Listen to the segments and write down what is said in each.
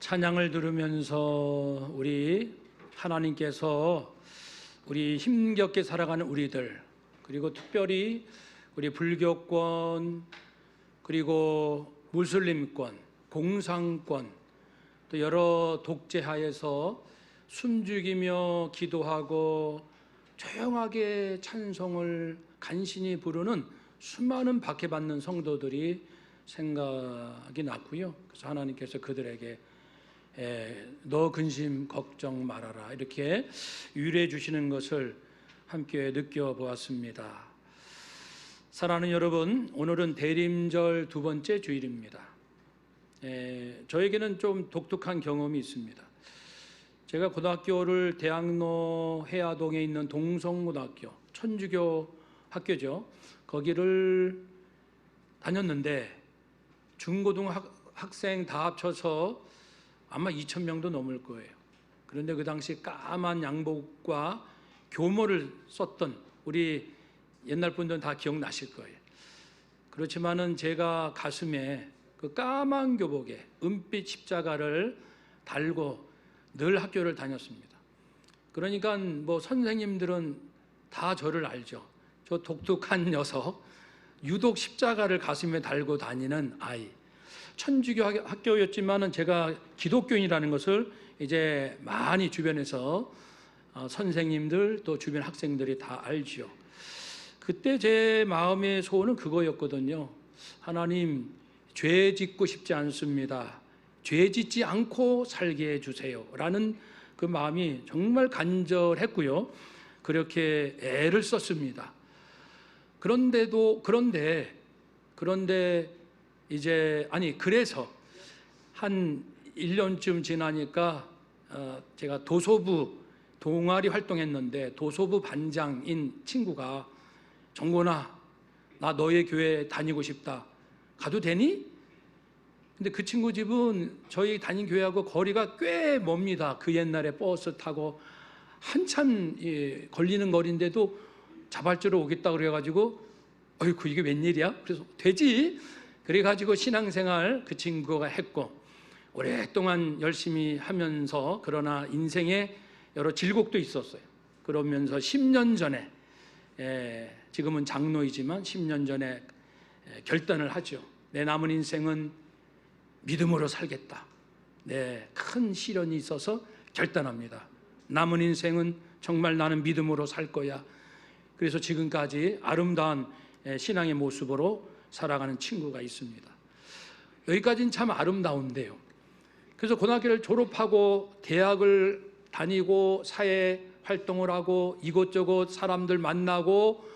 찬양을 들으면서 우리 하나님께서 우리 힘겹게 살아가는 우리들, 그리고 특별히 우리 불교권, 그리고 무슬림권, 공산권, 또 여러 독재하에서 숨죽이며 기도하고 조용하게 찬송을 간신히 부르는 수많은 박해받는 성도들이 생각이 났고요. 그래서 하나님께서 그들에게 너 근심 걱정 말아라 이렇게 위로해 주시는 것을 함께 느껴보았습니다. 사랑하는 여러분, 오늘은 대림절 두 번째 주일입니다. 저에게는 좀 독특한 경험이 있습니다. 제가 고등학교를 대학로 해화동에 있는 동성고등학교, 천주교 학교죠. 거기를 다녔는데 중고등 학생 다 합쳐서 아마 2,000명도 넘을 거예요. 그런데 그 당시 까만 양복과 교모를 썼던 우리 옛날 분들은 다 기억나실 거예요. 그렇지만은 제가 가슴에 그 까만 교복에 은빛 십자가를 달고 늘 학교를 다녔습니다. 그러니까 뭐 선생님들은 다 저를 알죠. 저 독특한 녀석, 유독 십자가를 가슴에 달고 다니는 아이. 천주교 학교였지만은 제가 기독교인이라는 것을 이제 많이 주변에서 선생님들 또 주변 학생들이 다 알죠. 그때 제 마음의 소원은 그거였거든요. 하나님, 죄 짓고 싶지 않습니다. 죄 짓지 않고 살게 해주세요 라는 그 마음이 정말 간절했고요. 그렇게 애를 썼습니다. 그런데 그래서 한 1년쯤 지나니까 제가 도소부 동아리 활동했는데 도소부 반장인 친구가 정곤아, 나 너의 교회 다니고 싶다. 가도 되니? 근데 그 친구 집은 저희 다닌 교회하고 거리가 꽤 멉니다. 그 옛날에 버스 타고 한참 걸리는 거리인데도 자발적으로 오겠다 그래가지고 어이구 이게 웬일이야? 그래서 되지? 그래가지고 신앙생활 그 친구가 했고 오랫동안 열심히 하면서 그러나 인생에 여러 질곡도 있었어요. 그러면서 10년 전에 지금은 장로이지만 10년 전에 결단을 하죠. 내 남은 인생은 믿음으로 살겠다. 큰 시련이 있어서 결단합니다. 남은 인생은 정말 나는 믿음으로 살 거야. 그래서 지금까지 아름다운 신앙의 모습으로 살아가는 친구가 있습니다. 여기까지는 참 아름다운데요. 그래서 고등학교를 졸업하고 대학을 다니고 사회 활동을 하고 이곳저곳 사람들 만나고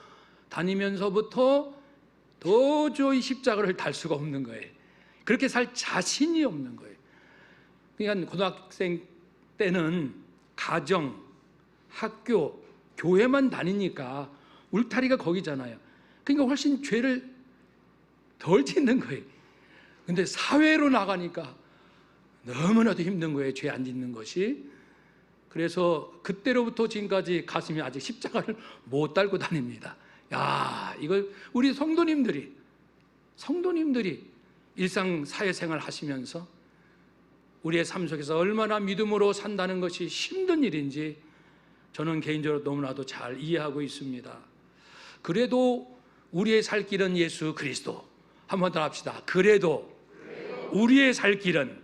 다니면서부터 도저히 십자가를 달 수가 없는 거예요. 그렇게 살 자신이 없는 거예요. 그러니까 고등학생 때는 가정, 학교, 교회만 다니니까 울타리가 거기잖아요. 그러니까 훨씬 죄를 덜 짓는 거예요. 근데 사회로 나가니까 너무나도 힘든 거예요. 죄 안 짓는 것이. 그래서 그때로부터 지금까지 가슴에 아직 십자가를 못 달고 다닙니다. 야, 이걸 우리 성도님들이 일상 사회생활 하시면서 우리의 삶 속에서 얼마나 믿음으로 산다는 것이 힘든 일인지 저는 개인적으로 너무나도 잘 이해하고 있습니다. 그래도 우리의 살 길은 예수 그리스도. 한 번 더 합시다. 그래도 우리의 살 길은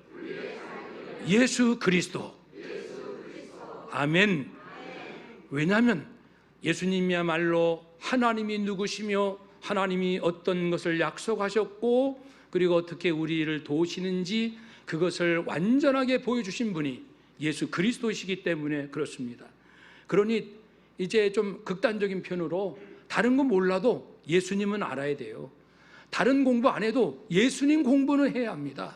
예수 그리스도. 아멘. 왜냐하면 예수님이야말로 하나님이 누구시며 하나님이 어떤 것을 약속하셨고 그리고 어떻게 우리를 도우시는지 그것을 완전하게 보여주신 분이 예수 그리스도이시기 때문에 그렇습니다. 그러니 이제 좀 극단적인 편으로 다른 건 몰라도 예수님은 알아야 돼요. 다른 공부 안 해도 예수님 공부는 해야 합니다.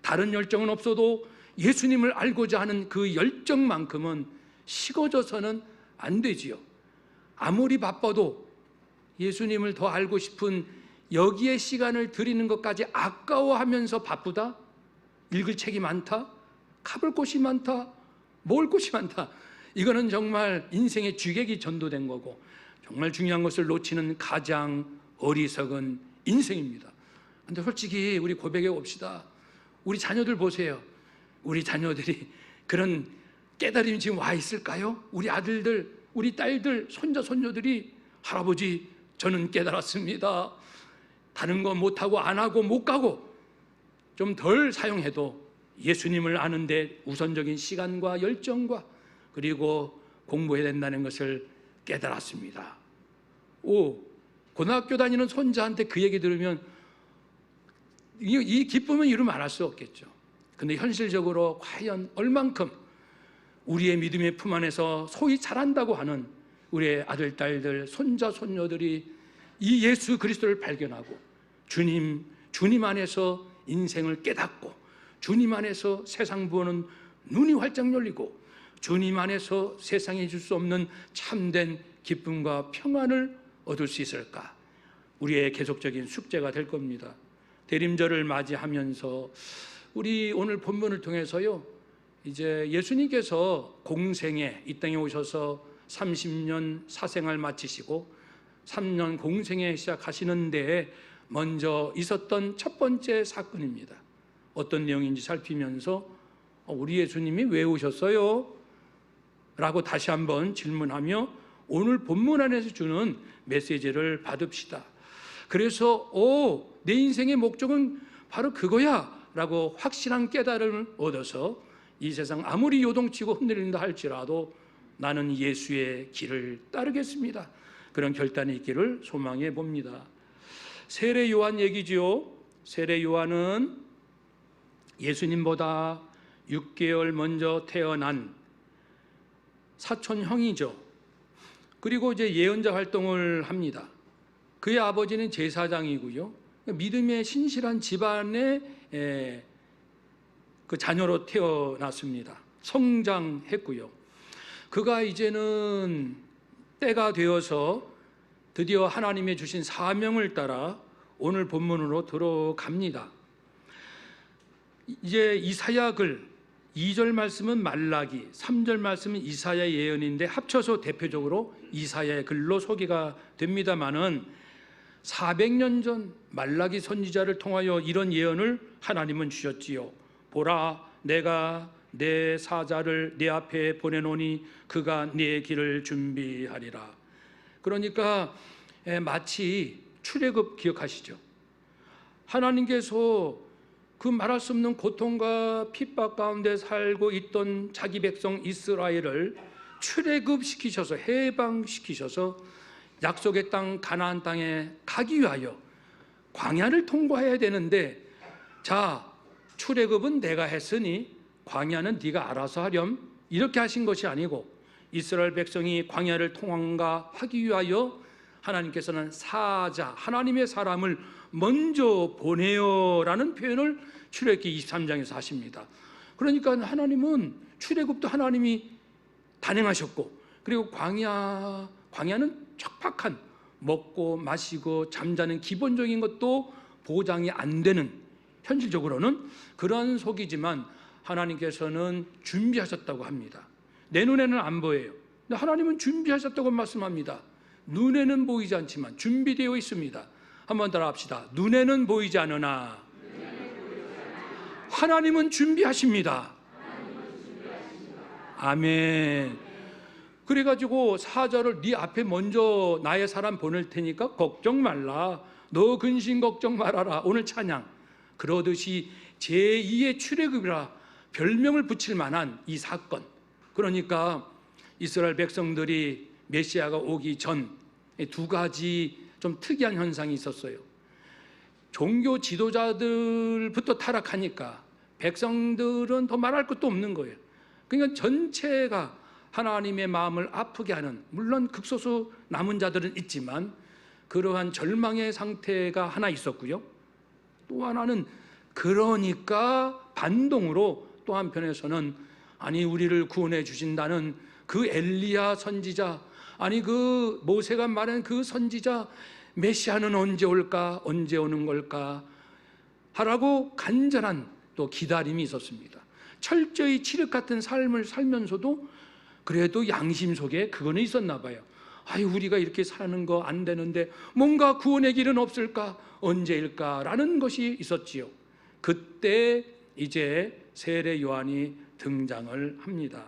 다른 열정은 없어도 예수님을 알고자 하는 그 열정만큼은 식어져서는 안 되지요. 아무리 바빠도 예수님을 더 알고 싶은 여기에 시간을 들이는 것까지 아까워하면서 바쁘다? 읽을 책이 많다? 가볼 곳이 많다? 먹을 곳이 많다? 이거는 정말 인생의 주객이 전도된 거고 정말 중요한 것을 놓치는 가장 어리석은 인생입니다. 근데 솔직히 우리 고백해 봅시다. 우리 자녀들 보세요. 우리 자녀들이 그런 깨달음이 지금 와 있을까요? 우리 아들들, 우리 딸들, 손자, 손녀들이 할아버지 저는 깨달았습니다. 다른 거 못하고 안 하고 못 가고 좀 덜 사용해도 예수님을 아는데 우선적인 시간과 열정과 그리고 공부해야 된다는 것을 깨달았습니다. 고등학교 다니는 손자한테 그 얘기 들으면 이 기쁨은 이루 말할 수 없겠죠. 근데 현실적으로 과연 얼만큼 우리의 믿음의 품 안에서 소위 자란다고 하는 우리의 아들, 딸들, 손자, 손녀들이 이 예수 그리스도를 발견하고 주님 안에서 인생을 깨닫고 주님 안에서 세상 보는 눈이 활짝 열리고 주님 안에서 세상에 줄 수 없는 참된 기쁨과 평안을 얻을 수 있을까? 우리의 계속적인 숙제가 될 겁니다. 대림절을 맞이하면서 우리 오늘 본문을 통해서요, 이제 예수님께서 공생에 이 땅에 오셔서 30년 사생활 마치시고 3년 공생에 시작하시는데 먼저 있었던 첫 번째 사건입니다. 어떤 내용인지 살피면서 우리 예수님이 왜 오셨어요? 라고 다시 한번 질문하며 오늘 본문 안에서 주는 메시지를 받읍시다. 그래서 내 인생의 목적은 바로 그거야 라고 확실한 깨달음을 얻어서 이 세상 아무리 요동치고 흔들린다 할지라도 나는 예수의 길을 따르겠습니다. 그런 결단이 있기를 소망해 봅니다. 세례 요한 얘기지요. 세례 요한은 예수님보다 6개월 먼저 태어난 사촌 형이죠. 그리고 이제 예언자 활동을 합니다. 그의 아버지는 제사장이고요. 믿음의 신실한 집안의 그 자녀로 태어났습니다. 성장했고요. 그가 이제는 때가 되어서 드디어 하나님의 주신 사명을 따라 오늘 본문으로 들어갑니다. 이제 이사야글 2절 말씀은 말라기, 3절 말씀은 이사야 예언인데 합쳐서 대표적으로 이사야의 글로 소개가 됩니다마는 400년 전 말라기 선지자를 통하여 이런 예언을 하나님은 주셨지요. 보라, 내가 내 사자를 내 앞에 보내노니 그가 네 길을 준비하리라. 그러니까 마치 출애굽 기억하시죠? 하나님께서 그 말할 수 없는 고통과 핍박 가운데 살고 있던 자기 백성 이스라엘을 출애굽시키셔서 해방시키셔서 약속의 땅 가나안 땅에 가기 위하여 광야를 통과해야 되는데, 자, 출애굽은 내가 했으니 광야는 네가 알아서 하렴, 이렇게 하신 것이 아니고 이스라엘 백성이 광야를 통과하기 위하여 하나님께서는 사자, 하나님의 사람을 먼저 보내어라는 표현을 출애굽기 23장에서 하십니다. 그러니까 하나님은 출애굽도 하나님이 단행하셨고, 그리고 광야는 척박한 먹고 마시고 잠자는 기본적인 것도 보장이 안 되는, 현실적으로는 그런 속이지만 하나님께서는 준비하셨다고 합니다. 내 눈에는 안 보여요. 근데 하나님은 준비하셨다고 말씀합니다. 눈에는 보이지 않지만 준비되어 있습니다. 한번 따라 합시다. 눈에는 보이지 않으나 하나님은 준비하십니다. 아멘. 그래가지고 사자를 네 앞에 먼저 나의 사람 보낼 테니까 걱정 말라. 너 근심 걱정 말아라. 오늘 찬양 그러듯이 제2의 출애굽이라 별명을 붙일 만한 이 사건, 그러니까 이스라엘 백성들이 메시아가 오기 전 두 가지 좀 특이한 현상이 있었어요. 종교 지도자들부터 타락하니까 백성들은 더 말할 것도 없는 거예요. 그러니까 전체가 하나님의 마음을 아프게 하는, 물론 극소수 남은 자들은 있지만 그러한 절망의 상태가 하나 있었고요. 또 하나는 그러니까 반동으로 또 한편에서는 아니 우리를 구원해 주신다는 그 엘리야 선지자, 아니 그 모세가 말한 그 선지자 메시아는 언제 올까, 언제 오는 걸까 하라고 간절한 또 기다림이 있었습니다. 철저히 칠흑 같은 삶을 살면서도 그래도 양심 속에 그거는 있었나 봐요. 아유 우리가 이렇게 사는 거 안 되는데 뭔가 구원의 길은 없을까, 언제일까라는 것이 있었지요. 그때 이제 세례 요한이 등장을 합니다.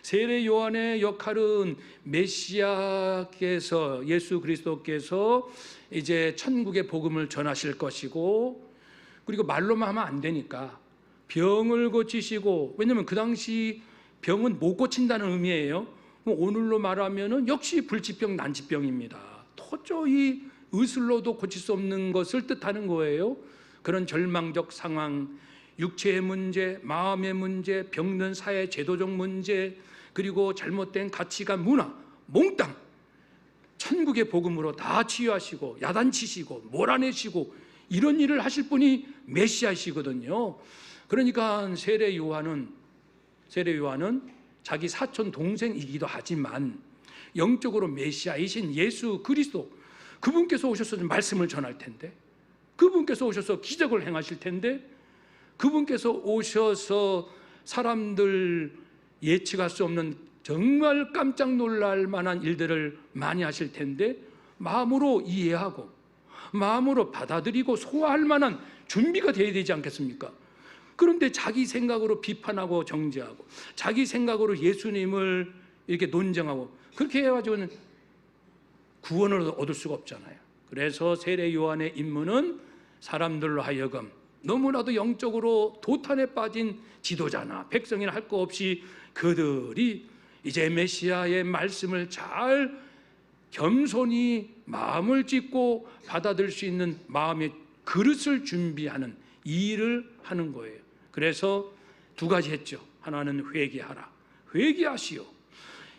세례 요한의 역할은 메시아께서, 예수 그리스도께서 이제 천국의 복음을 전하실 것이고, 그리고 말로만 하면 안 되니까 병을 고치시고, 왜냐하면 그 당시 병은 못 고친다는 의미예요. 오늘로 말하면 역시 불치병, 난치병입니다. 도저히 의술로도 고칠 수 없는 것을 뜻하는 거예요. 그런 절망적 상황, 육체의 문제, 마음의 문제, 병든 사회 제도적 문제, 그리고 잘못된 가치관, 문화, 몽땅 천국의 복음으로 다 치유하시고 야단치시고 몰아내시고 이런 일을 하실 분이 메시아이시거든요. 그러니까 세례 요한은 자기 사촌 동생이기도 하지만 영적으로 메시아이신 예수 그리스도, 그분께서 오셔서 말씀을 전할 텐데, 그분께서 오셔서 기적을 행하실 텐데, 그분께서 오셔서 사람들 예측할 수 없는 정말 깜짝 놀랄 만한 일들을 많이 하실 텐데, 마음으로 이해하고 마음으로 받아들이고 소화할 만한 준비가 되어야 되지 않겠습니까? 그런데 자기 생각으로 비판하고 정죄하고 자기 생각으로 예수님을 이렇게 논쟁하고 그렇게 해가지고는 구원을 얻을 수가 없잖아요. 그래서 세례 요한의 임무는 사람들로 하여금 너무나도 영적으로 도탄에 빠진 지도자나 백성이나 할 거 없이 그들이 이제 메시아의 말씀을 잘 겸손히 마음을 찢고 받아들일 수 있는 마음의 그릇을 준비하는 이 일을 하는 거예요. 그래서 두 가지 했죠. 하나는 회개하라, 회개하시오.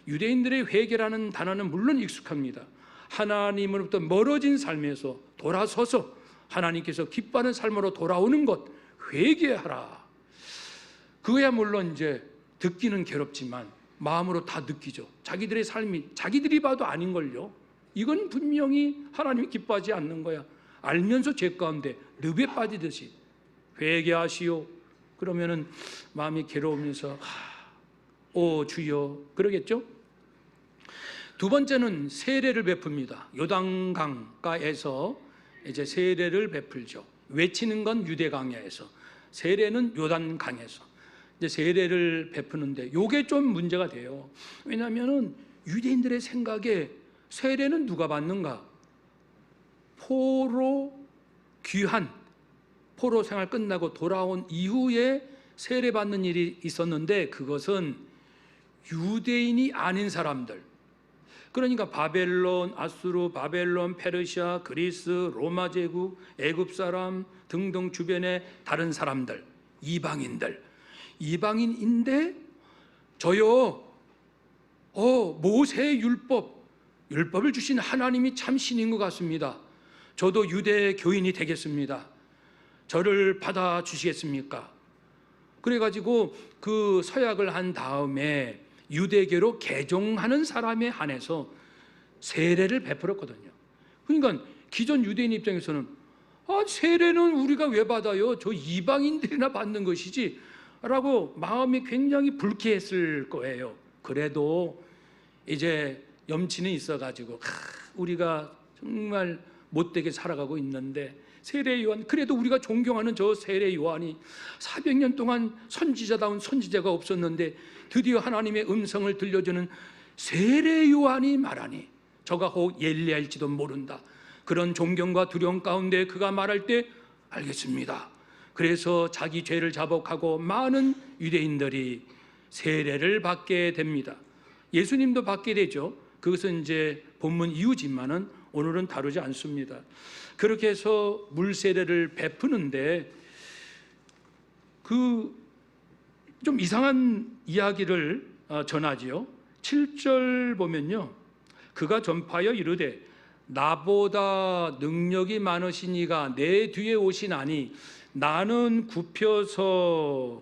유대인들의 회개라는 단어는 물론 익숙합니다. 하나님으로부터 멀어진 삶에서 돌아서서 하나님께서 기뻐하는 삶으로 돌아오는 것, 회개하라. 그거야 물론 이제 듣기는 괴롭지만 마음으로 다 느끼죠. 자기들의 삶이 자기들이 봐도 아닌걸요. 이건 분명히 하나님이 기뻐하지 않는 거야. 알면서 죄 가운데 늪에 빠지듯이 회개하시오. 그러면은 마음이 괴로우면서 오 주여 그러겠죠. 두 번째는 세례를 베풉니다. 요단강가에서 이제 세례를 베풀죠. 외치는 건 유대강야에서, 세례는 요단강에서 이제 세례를 베푸는데 요게 좀 문제가 돼요. 왜냐하면은 유대인들의 생각에 세례는 누가 받는가? 포로 생활 끝나고 돌아온 이후에 세례 받는 일이 있었는데, 그것은 유대인이 아닌 사람들, 그러니까 바벨론, 아수르, 바벨론, 페르시아, 그리스, 로마 제국, 애굽 사람 등등 주변의 다른 사람들, 이방인인데 저요, 모세의 율법을 주신 하나님이 참 신인 것 같습니다. 저도 유대 교인이 되겠습니다. 저를 받아주시겠습니까? 그래가지고 그 서약을 한 다음에 유대교로 개종하는 사람에 한해서 세례를 베풀었거든요. 그러니까 기존 유대인 입장에서는 세례는 우리가 왜 받아요? 저 이방인들이나 받는 것이지 라고 마음이 굉장히 불쾌했을 거예요. 그래도 이제 염치는 있어가지고 우리가 정말 못되게 살아가고 있는데 세례 요한, 그래도 우리가 존경하는 저 세례 요한이 400년 동안 선지자다운 선지자가 없었는데 드디어 하나님의 음성을 들려주는 세례 요한이 말하니 저가 혹 엘리야일지도 모른다. 그런 존경과 두려움 가운데 그가 말할 때 알겠습니다. 그래서 자기 죄를 자복하고 많은 유대인들이 세례를 받게 됩니다. 예수님도 받게 되죠. 그것은 이제 본문 이유지만은 오늘은 다루지 않습니다. 그렇게 해서 물세례를 베푸는데 좀 이상한 이야기를 전하지요. 7절 보면요, 그가 전파하여 이르되 나보다 능력이 많으시니가 내 뒤에 오시나니 나는 굽혀서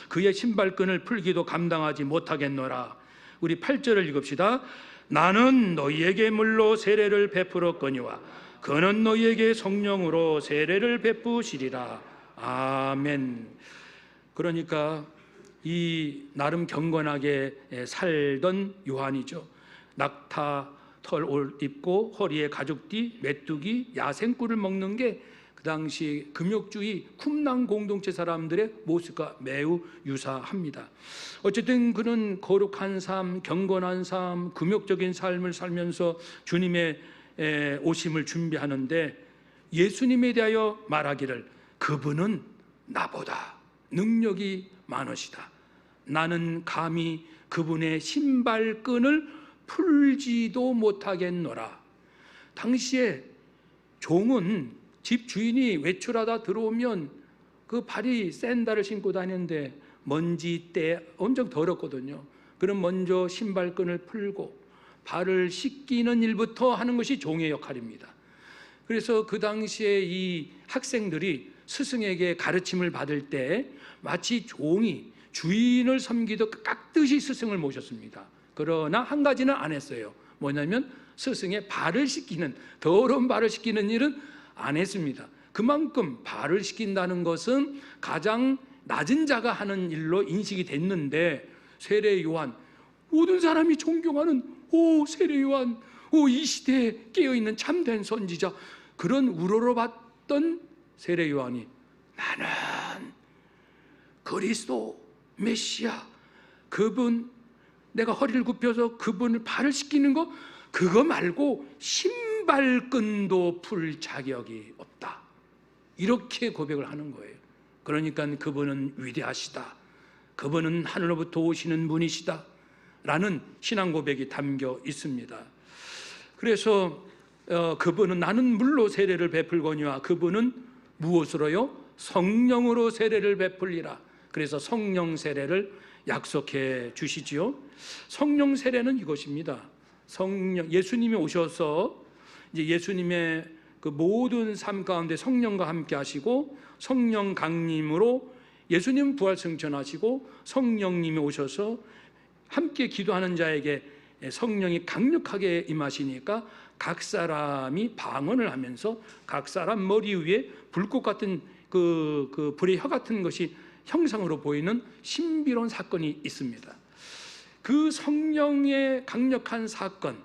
그의 신발끈을 풀기도 감당하지 못하겠노라. 우리 8절을 읽읍시다. 나는 너희에게 물로 세례를 베풀었거니와 그는 너희에게 성령으로 세례를 베푸시리라. 아멘. 그러니까 이 나름 경건하게 살던 요한이죠. 낙타 털 옷 입고 허리에 가죽띠, 메뚜기, 야생꿀을 먹는 게 당시 금욕주의 쿰랑 공동체 사람들의 모습과 매우 유사합니다. 어쨌든 그는 거룩한 삶, 경건한 삶, 금욕적인 삶을 살면서 주님의 오심을 준비하는데 예수님에 대하여 말하기를 그분은 나보다 능력이 많으시다. 나는 감히 그분의 신발끈을 풀지도 못하겠노라. 당시에 종은 집 주인이 외출하다 들어오면 그 발이 샌들을 신고 다니는데 먼지 때 엄청 더럽거든요. 그럼 먼저 신발끈을 풀고 발을 씻기는 일부터 하는 것이 종의 역할입니다. 그래서 그 당시에 이 학생들이 스승에게 가르침을 받을 때 마치 종이 주인을 섬기듯 깍듯이 스승을 모셨습니다. 그러나 한 가지는 안 했어요. 뭐냐면 스승의 발을 씻기는, 더러운 발을 씻기는 일은 안 했습니다. 그만큼 발을 씻긴다는 것은 가장 낮은 자가 하는 일로 인식이 됐는데 세례 요한, 모든 사람이 존경하는 세례 요한, 이 시대에 깨어있는 참된 선지자, 그런 우러러봤던 세례 요한이 나는 그리스도 메시아, 그분, 내가 허리를 굽혀서 그분을 발을 씻기는 거, 그거 말고 신발끈도 풀 자격이 없다. 이렇게 고백을 하는 거예요. 그러니까 그분은 위대하시다, 그분은 하늘로부터 오시는 분이시다 라는 신앙 고백이 담겨 있습니다. 그래서 그분은 나는 물로 세례를 베풀거니와 그분은 무엇으로요? 성령으로 세례를 베풀리라. 그래서 성령 세례를 약속해 주시지요. 성령 세례는 이것입니다. 예수님이 오셔서 이제 예수님의 그 모든 삶 가운데 성령과 함께 하시고 성령 강림으로 예수님 부활 승천하시고 성령님이 오셔서 함께 기도하는 자에게 성령이 강력하게 임하시니까 각 사람이 방언을 하면서 각 사람 머리 위에 불꽃 같은 그 불의 혀 같은 것이 형상으로 보이는 신비로운 사건이 있습니다. 그 성령의 강력한 사건,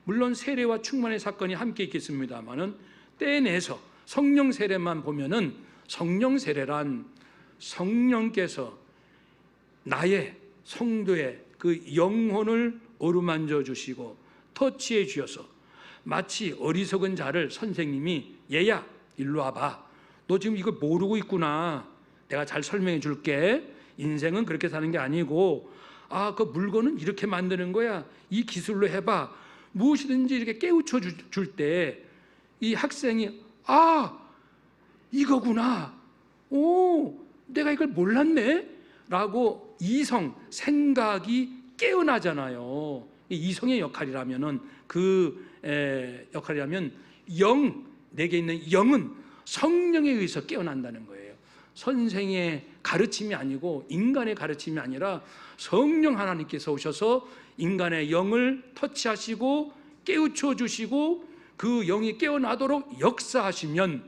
물론 세례와 충만의 사건이 함께 있겠습니다만은 떼내서 성령 세례만 보면은 성령 세례란 성령께서 나의 성도의 그 영혼을 어루만져 주시고 터치해 주셔서 마치 어리석은 자를 선생님이 얘야 일로 와봐, 너 지금 이거 모르고 있구나, 내가 잘 설명해 줄게. 인생은 그렇게 사는 게 아니고 그 물건은 이렇게 만드는 거야, 이 기술로 해봐. 무엇이든지 이렇게 깨우쳐 줄 때 이 학생이 이거구나, 내가 이걸 몰랐네 라고 이성, 생각이 깨어나잖아요. 이성의 역할이라면은 역할이라면 내게 있는 영은 성령에 의해서 깨어난다는 거예요. 선생의 가르침이 아니고 인간의 가르침이 아니라 성령 하나님께서 오셔서 인간의 영을 터치하시고 깨우쳐 주시고 그 영이 깨어나도록 역사하시면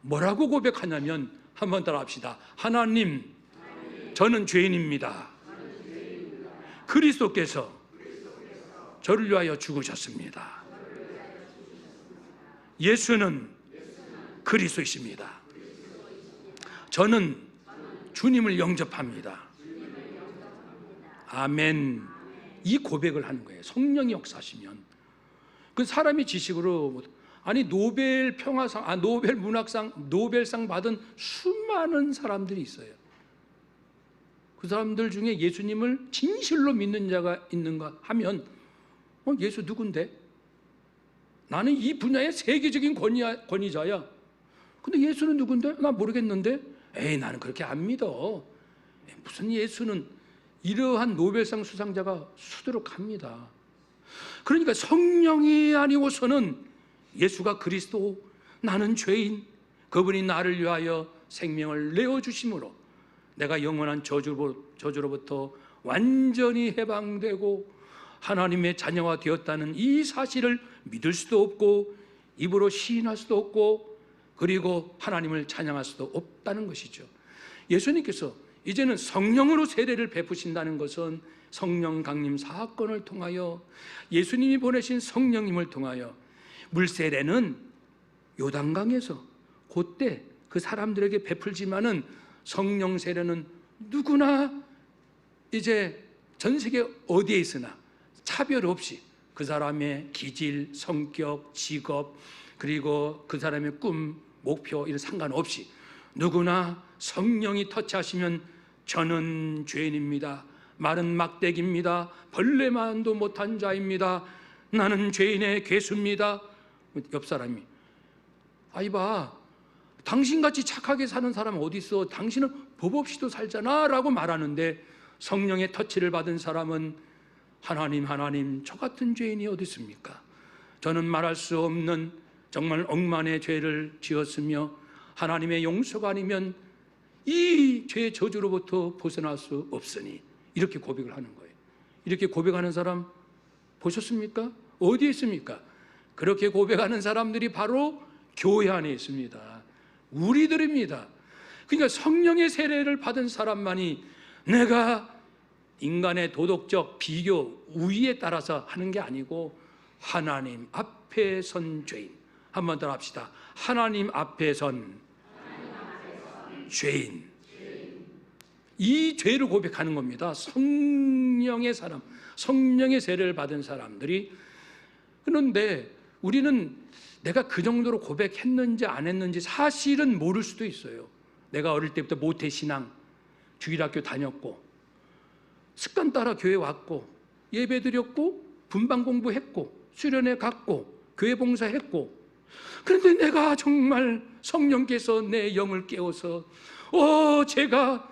뭐라고 고백하냐면, 한번 따라 합시다. 하나님, 저는 죄인입니다. 그리스도께서 저를 위하여 죽으셨습니다. 예수는 그리스도이십니다. 저는 주님을 영접합니다. 아멘. 이 고백을 하는 거예요. 성령이 역사하시면. 그 사람이 지식으로 노벨 평화상, 노벨 문학상, 노벨상 받은 수많은 사람들이 있어요. 그 사람들 중에 예수님을 진실로 믿는 자가 있는가 하면 예수 누군데? 나는 이 분야의 세계적인 권위자야. 근데 예수는 누군데? 나 모르겠는데? 나는 그렇게 안 믿어. 무슨 예수는, 이러한 노벨상 수상자가 수두룩합니다. 그러니까 성령이 아니고서는 예수가 그리스도, 나는 죄인, 그분이 나를 위하여 생명을 내어주심으로 내가 영원한 저주로부터 완전히 해방되고 하나님의 자녀가 되었다는 이 사실을 믿을 수도 없고 입으로 시인할 수도 없고 그리고 하나님을 찬양할 수도 없다는 것이죠. 예수님께서 이제는 성령으로 세례를 베푸신다는 것은 성령 강림 사건을 통하여 예수님이 보내신 성령님을 통하여, 물세례는 요단강에서 그때 그 사람들에게 베풀지만은 성령 세례는 누구나 이제 전 세계 어디에 있으나 차별 없이 그 사람의 기질, 성격, 직업, 그리고 그 사람의 꿈, 목표 이런 상관없이 누구나 성령이 터치하시면 저는 죄인입니다. 마른 막대기입니다. 벌레만도 못한 자입니다. 나는 죄인의 괴수입니다. 옆 사람이 아이봐, 당신같이 착하게 사는 사람 어디 있어? 당신은 법 없이도 살잖아 라고 말하는데 성령의 터치를 받은 사람은 하나님 저 같은 죄인이 어디 있습니까? 저는 말할 수 없는 정말 억만의 죄를 지었으며 하나님의 용서가 아니면 이 죄의 저주로부터 벗어날 수 없으니 이렇게 고백을 하는 거예요. 이렇게 고백하는 사람 보셨습니까? 어디에 있습니까? 그렇게 고백하는 사람들이 바로 교회 안에 있습니다. 우리들입니다. 그러니까 성령의 세례를 받은 사람만이 내가 인간의 도덕적 비교, 우위에 따라서 하는 게 아니고 하나님 앞에 선 죄인. 한 번 더 합시다. 하나님 앞에 선 죄인. 이 죄를 고백하는 겁니다. 성령의 사람, 성령의 세례를 받은 사람들이. 그런데 우리는 내가 그 정도로 고백했는지 안 했는지 사실은 모를 수도 있어요. 내가 어릴 때부터 모태신앙, 주일학교 다녔고 습관 따라 교회 왔고 예배 드렸고 분방 공부했고 수련회 갔고 교회 봉사했고, 그런데 내가 정말 성령께서 내 영을 깨워서 제가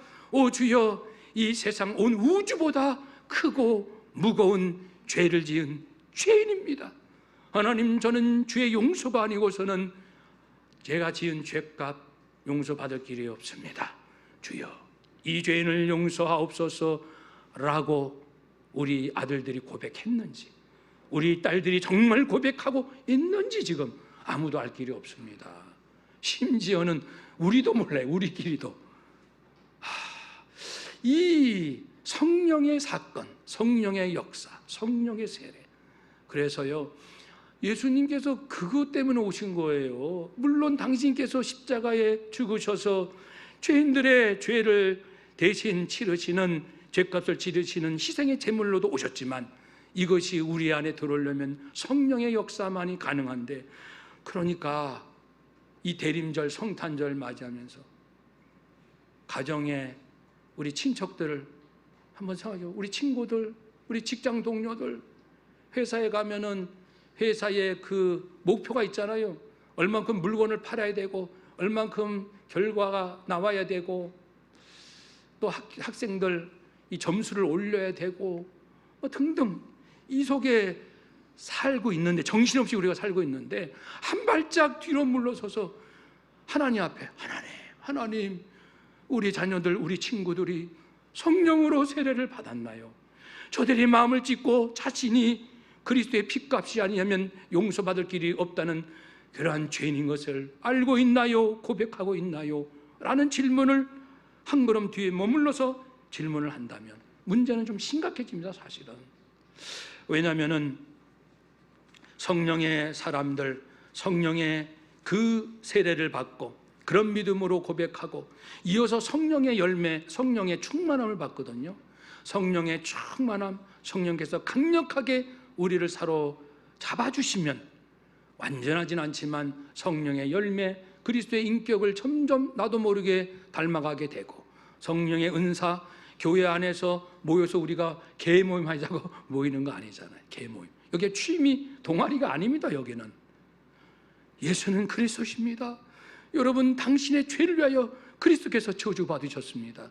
주여 이 세상 온 우주보다 크고 무거운 죄를 지은 죄인입니다. 하나님, 저는 주의 용서가 아니고서는 제가 지은 죄값 용서받을 길이 없습니다. 주여 이 죄인을 용서하옵소서 라고 우리 아들들이 고백했는지, 우리 딸들이 정말 고백하고 있는지 지금 아무도 알 길이 없습니다. 심지어는 우리도 몰라요. 우리끼리도. 이 성령의 사건, 성령의 역사, 성령의 세례. 그래서요, 예수님께서 그것 때문에 오신 거예요. 물론 당신께서 십자가에 죽으셔서 죄인들의 죄를 대신 치르시는, 죄값을 치르시는 희생의 제물로도 오셨지만 이것이 우리 안에 들어오려면 성령의 역사만이 가능한데, 그러니까 이 대림절, 성탄절 맞이하면서 가정에 우리 친척들을 한번 생각해요. 우리 친구들, 우리 직장 동료들, 회사에 가면은 회사에 그 목표가 있잖아요. 얼만큼 물건을 팔아야 되고, 얼만큼 결과가 나와야 되고, 또 학생들 이 점수를 올려야 되고, 등등. 이 속에 살고 있는데, 정신없이 우리가 살고 있는데, 한 발짝 뒤로 물러서서 하나님 앞에, 하나님, 우리 자녀들, 우리 친구들이 성령으로 세례를 받았나요? 저들이 마음을 찢고 자신이 그리스도의 피값이 아니면 용서받을 길이 없다는 그러한 죄인인 것을 알고 있나요? 고백하고 있나요? 라는 질문을 한 걸음 뒤에 머물러서 질문을 한다면 문제는 좀 심각해집니다. 사실은. 왜냐하면 성령의 사람들, 성령의 그 세례를 받고 그런 믿음으로 고백하고 이어서 성령의 열매, 성령의 충만함을 받거든요. 성령의 충만함, 성령께서 강력하게 우리를 사로잡아주시면 완전하진 않지만 성령의 열매, 그리스도의 인격을 점점 나도 모르게 닮아가게 되고, 성령의 은사, 교회 안에서 모여서 우리가 개모임 하자고 모이는 거 아니잖아요. 개모임. 여기 취미 동아리가 아닙니다. 여기는 예수는 그리스도십니다. 여러분, 당신의 죄를 위하여 그리스도께서 저주받으셨습니다.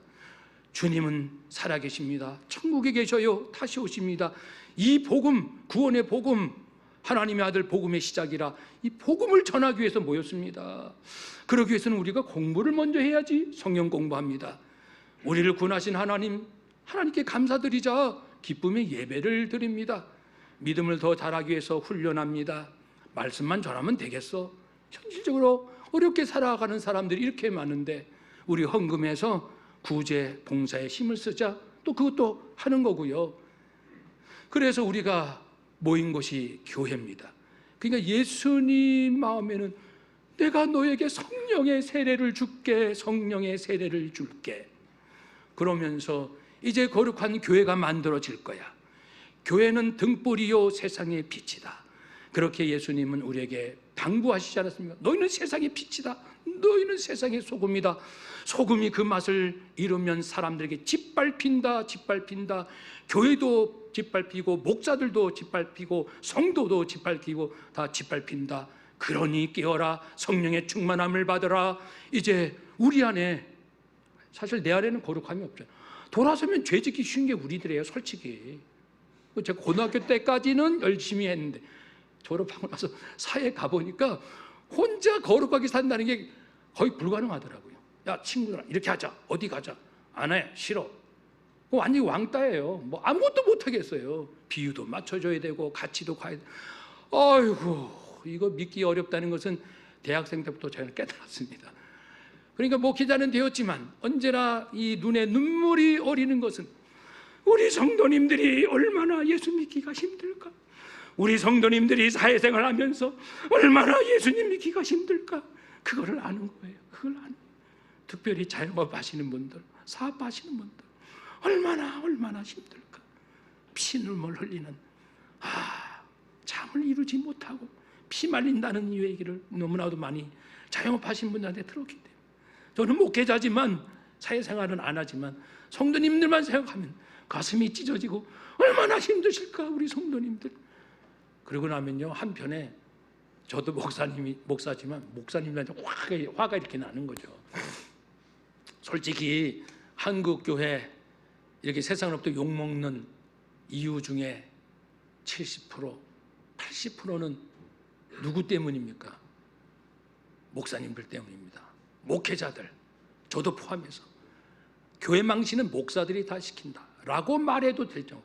주님은 살아계십니다. 천국에 계셔요. 다시 오십니다. 이 복음, 구원의 복음, 하나님의 아들 복음의 시작이라 이 복음을 전하기 위해서 모였습니다. 그러기 위해서는 우리가 공부를 먼저 해야지. 성경 공부합니다. 우리를 구원하신 하나님, 하나님께 감사드리자 기쁨의 예배를 드립니다. 믿음을 더 잘하기 위해서 훈련합니다. 말씀만 전하면 되겠어? 현실적으로 어렵게 살아가는 사람들이 이렇게 많은데 우리 헌금해서 구제, 봉사에 힘을 쓰자. 또 그것도 하는 거고요. 그래서 우리가 모인 곳이 교회입니다. 그러니까 예수님 마음에는 내가 너에게 성령의 세례를 줄게, 성령의 세례를 줄게. 그러면서 이제 거룩한 교회가 만들어질 거야. 교회는 등불이요 세상의 빛이다. 그렇게 예수님은 우리에게 당부하시지 않았습니까? 너희는 세상의 빛이다. 너희는 세상의 소금이다. 소금이 그 맛을 잃으면 사람들에게 짓밟힌다. 짓밟힌다. 교회도 짓밟히고 목사들도 짓밟히고 성도도 짓밟히고 다 짓밟힌다. 그러니 깨어라. 성령의 충만함을 받으라. 이제 우리 안에, 사실 내 안에는 거룩함이 없죠. 돌아서면 죄 짓기 쉬운 게 우리들이에요, 솔직히. 제가 고등학교 때까지는 열심히 했는데 졸업하고 나서 사회 가보니까 혼자 거룩하게 산다는 게 거의 불가능하더라고요. 야, 친구들아, 이렇게 하자. 어디 가자. 안 해. 싫어. 완전히 왕따예요. 뭐 아무것도 못 하겠어요. 비유도 맞춰줘야 되고 가치도 가야 되고. 아이고, 이거 믿기 어렵다는 것은 대학생 때부터 저는 깨달았습니다. 그러니까 목회자는 되었지만 언제나 이 눈에 눈물이 어리는 것은 우리 성도님들이 얼마나 예수 믿기가 힘들까? 우리 성도님들이 사회생활 하면서 얼마나 예수님 믿기가 힘들까? 그거를 아는 거예요. 그걸 아는 거예요. 특별히 자영업 하시는 분들, 사업하시는 분들 얼마나 힘들까? 피눈물 흘리는, 잠을 이루지 못하고 피 말린다는 이 얘기를 너무나도 많이 자영업 하신 분들한테 들었기 때문에, 저는 목회자지만 사회생활은 안 하지만 성도님들만 생각하면 가슴이 찢어지고 얼마나 힘드실까 우리 성도님들. 그러고 나면요, 한편에 저도 목사지만 목사님들한테 화가 이렇게 나는 거죠. 솔직히 한국 교회 이렇게 세상으로부터 욕먹는 이유 중에 70%, 80%는 누구 때문입니까? 목사님들 때문입니다. 목회자들, 저도 포함해서. 교회 망신은 목사들이 다 시킨다 라고 말해도 될 정도.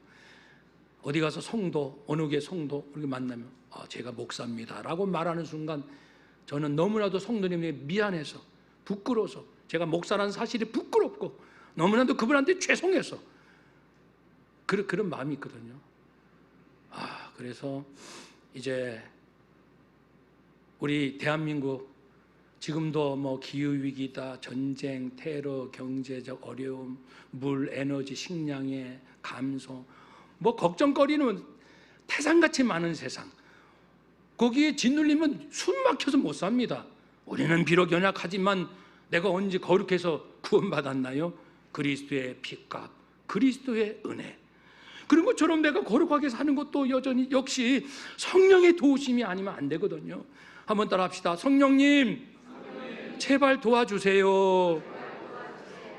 어디 가서 성도, 어느 교회 성도 이렇게 만나면 제가 목사입니다 라고 말하는 순간 저는 너무나도 성도님에게 미안해서, 부끄러워서, 제가 목사라는 사실이 부끄럽고 너무나도 그분한테 죄송해서 그런 마음이 있거든요. 그래서 이제 우리 대한민국 지금도 뭐 기후위기다, 전쟁, 테러, 경제적 어려움, 물, 에너지, 식량의 감소, 뭐 걱정거리는 태산같이 많은 세상, 거기에 짓눌리면 숨 막혀서 못 삽니다. 우리는 비록 연약하지만 내가 언제 거룩해서 구원받았나요? 그리스도의 피값, 그리스도의 은혜. 그런 것처럼 내가 거룩하게 사는 것도 여전히 역시 성령의 도우심이 아니면 안 되거든요. 한번 따라 합시다. 성령님, 제발 도와주세요.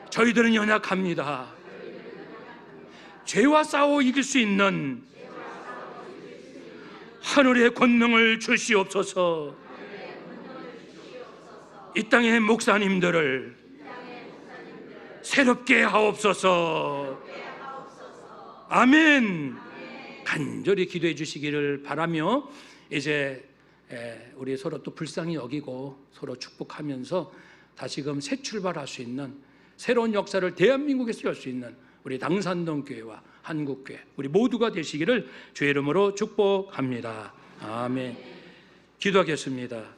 저희들은 연약합니다. 죄와 싸워 이길 수 있는 하늘의 권능을 주시옵소서. 이 땅의 목사님들을 새롭게 하옵소서. 아멘. 간절히 기도해 주시기를 바라며, 이제 우리 서로 또 불쌍히 여기고 서로 축복하면서 다시금 새 출발할 수 있는 새로운 역사를 대한민국에서 열 수 있는 우리 당산동 교회와 한국교회 우리 모두가 되시기를 주의 이름으로 축복합니다. 아멘. 기도하겠습니다.